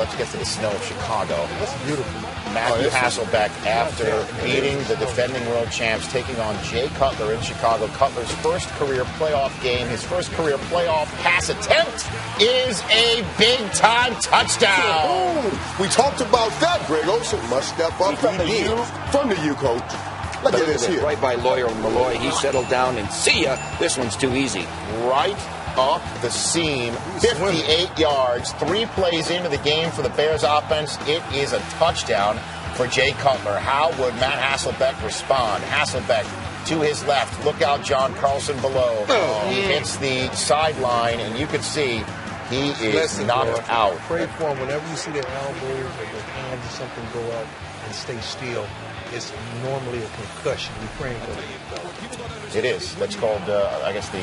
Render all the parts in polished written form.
Let's get to the snow of Chicago. That's beautiful. Matthew Hasselbeck, after beating the defending world champs, taking on Jay Cutler in Chicago. Cutler's first career playoff game, his first career playoff pass attempt is a big-time touchdown. We talked about that. Greg Olsen must step up. From the U, coach. Look at this here. Right by Lawyer Malloy. He settled down and see ya. This one's too easy. Right up the seam, 58 yards, 3 plays into the game for the Bears offense. It is a touchdown for Jay Cutler. How would Matt Hasselbeck respond? Hasselbeck to his left. Look out, John Carlson below. He hits the sideline, and you can see he is knocked out. Pray for him whenever you see their elbows or their hands or something go up and stay still. It's normally a concussion. We're praying for them. It is. That's called, I guess, the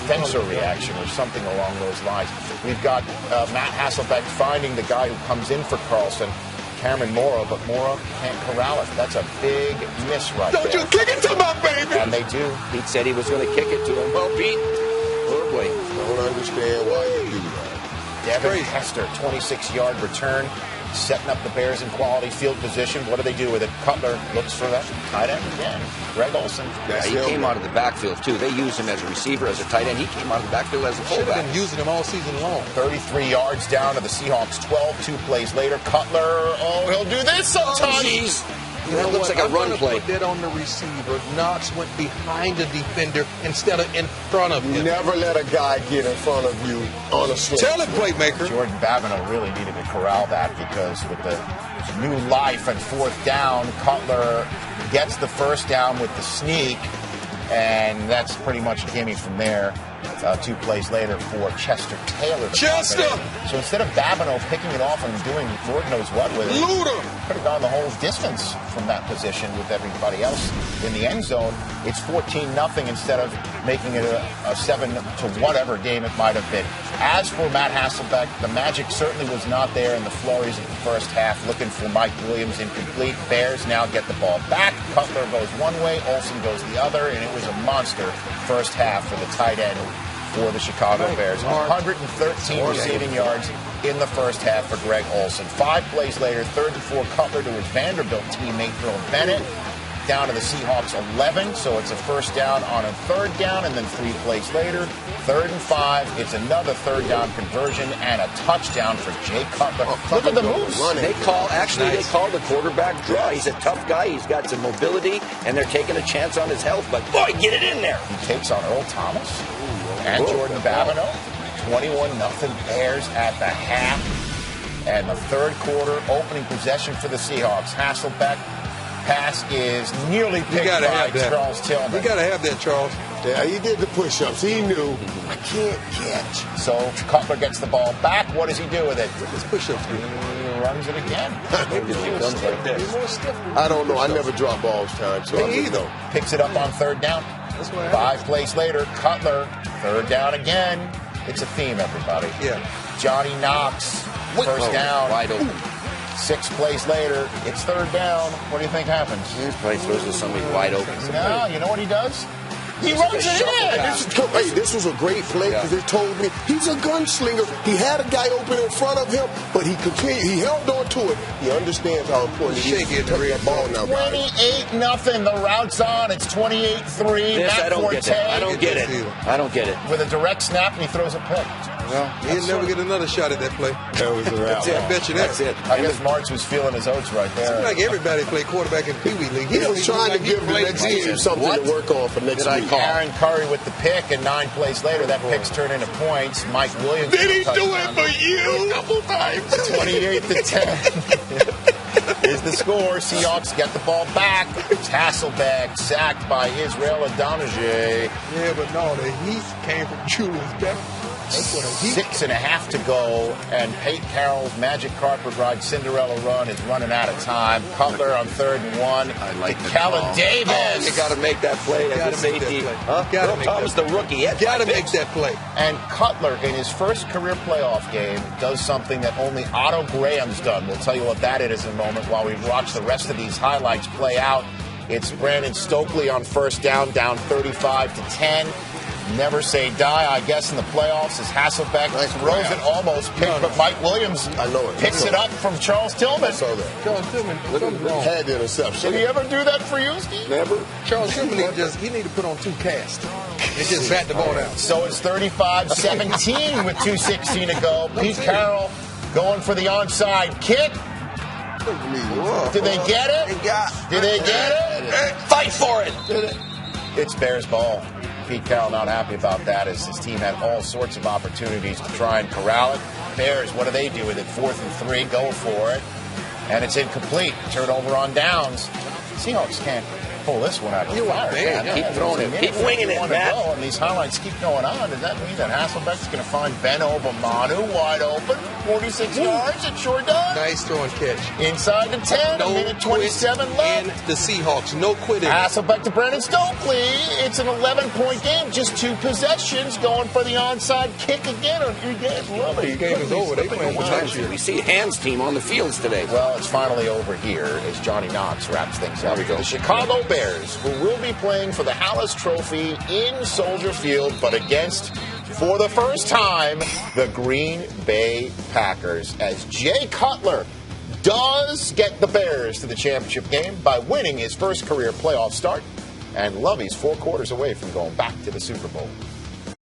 fencer reaction or something along those lines. We've got Matt Hasselbeck finding the guy who comes in for Carlson, Cameron Morrow, but Morrow can't corral it. That's a big miss right there. Don't you kick it to my baby! And they do. Pete said he was going to kick it to him. Well, Pete, oh boy. Don't understand why you do that. Devin Hester, 26-yard return, setting up the Bears in quality field position. What do they do with it? Cutler looks for that tight end again. Greg Olsen. Yeah, he came out of the backfield, too. They used him as a receiver, as a tight end. He came out of the backfield as a Should fullback. have been using him all season long. 33 yards down to the Seahawks, 12, 2 plays later. Cutler, he'll do this sometimes. That looks like a run play. Put that on the receiver. Knox went behind the defender instead of in front of him. Never let a guy get in front of you on a swing. Tell it, playmaker. Jordan Babineau really needed to corral that because with the new life and fourth down, Cutler gets the first down with the sneak, and that's pretty much a gimme from there. 2 plays later for Chester Taylor. Chester! So instead of Babineau picking it off and doing Lord knows what with it, could have gone the whole distance from that position with everybody else in the end zone. It's 14-0 instead of making it a 7 to whatever game it might have been. As for Matt Hasselbeck, the magic certainly was not there in the flurries of the first half, looking for Mike Williams incomplete. Bears now get the ball back. Cutler goes one way, Olsen goes the other, and it was a monster first half for the tight end for the Chicago Bears. 113 receiving yards in the first half for Greg Olsen. 5 plays later, 3rd and 4, Cutler to his Vanderbilt teammate, Bill Bennett, down to the Seahawks 11, so it's a first down on a 3rd down, and then 3 plays later, 3rd and 5, it's another 3rd down conversion and a touchdown for Jay Cutler. Look at the moves. They call the quarterback draw. He's a tough guy. He's got some mobility, and they're taking a chance on his health, but boy, get it in there. He takes on Earl Thomas and Jordan Babineau. 21-0 Bears at the half. And the 3rd quarter, opening possession for the Seahawks. Hasselbeck pass is nearly picked by Charles Tillman. You got to have that, Charles. Yeah, he did the push-ups. He knew, I can't catch. So Cutler gets the ball back. What does he do with it? His push-ups. He runs it again. I don't know. I never drop balls time. So Me either. Picks it up on 3rd down. 5 plays later, Cutler, 3rd down again. It's a theme, everybody. Yeah. Johnny Knox, first down. Wide open. 6 plays later, it's 3rd down. What do you think happens? He probably throws to somebody wide open. No, you know what he does? He runs it in. This was a great play because they told me he's a gunslinger. He had a guy open in front of him, but he continued. He held on to it. He understands how important it is to take that ball now, guys. 28-0. The route's on. It's 28-3. I don't get it. I don't get it. With a direct snap, and he throws a pick. Well, he'll never get another shot at that play. That was a wrap. I bet you that. That's it. I guess Marks was feeling his oats right there. Seems like everybody play quarterback in Pee Wee League. He was trying to give the next team something to work on for next week. Aaron Curry with the pick, and 9 plays later, that pick's turned into points. Mike Williams. Did he do it for you? A couple times. 28-10 is the score. Seahawks get the ball back. It's Hasselbeck sacked by Israel Adonijah. Yeah, but no, the heat came from Julius Beck. 6.5 to go, and Pete Carroll's Magic Carpet Ride Cinderella run is running out of time. Cutler on 3rd and 1. I like the Kellen call. Davis. Oh, you got to make that play as a safety. Earl Thomas, the rookie. Got to make that play. And Cutler, in his first career playoff game, does something that only Otto Graham's done. We'll tell you what that is in a moment while we watch the rest of these highlights play out. It's Brandon Stokely on first down 35-10. Never say die, I guess, in the playoffs as Hasselbeck throws it almost picked, but Mike Williams picks it up from Charles Tillman. I saw that. Charles Tillman had the interception. Did he ever do that for you, Steve? Never. Charles Tillman, he need to put on 2 casts and just bat the ball down. So it's 35-17 with 2:16 to go. Pete Carroll going for the onside kick. Did they get it? Did they get it? Fight for it. It's Bears ball. Pete Carroll not happy about that as his team had all sorts of opportunities to try and corral it. Bears, what do they do with it? 4th and 3, go for it. And it's incomplete. Turnover on downs. Seahawks can't pull this one out of the fire. Keep throwing it. Keep winging it, Matt. And these highlights keep going on. Does that mean that Hasselbeck's going to find Ben Obamanu wide open? 46 yards? It sure does. Nice throwing catch. Inside the 10, No minute 27 left. And the Seahawks, no quitting. Hasselbeck to Brandon Stokely. It's an 11-point game. Just 2 possessions going for the onside kick again. The game is over. They playing for next year. We see Hans' team on the fields today. Well, it's finally over here as Johnny Knox wraps things up. The Chicago Bears, who will be playing for the Hallis Trophy in Soldier Field, but against, for the first time, the Green Bay Packers, as Jay Cutler does get the Bears to the championship game by winning his first career playoff start, and Lovey's 4 quarters away from going back to the Super Bowl.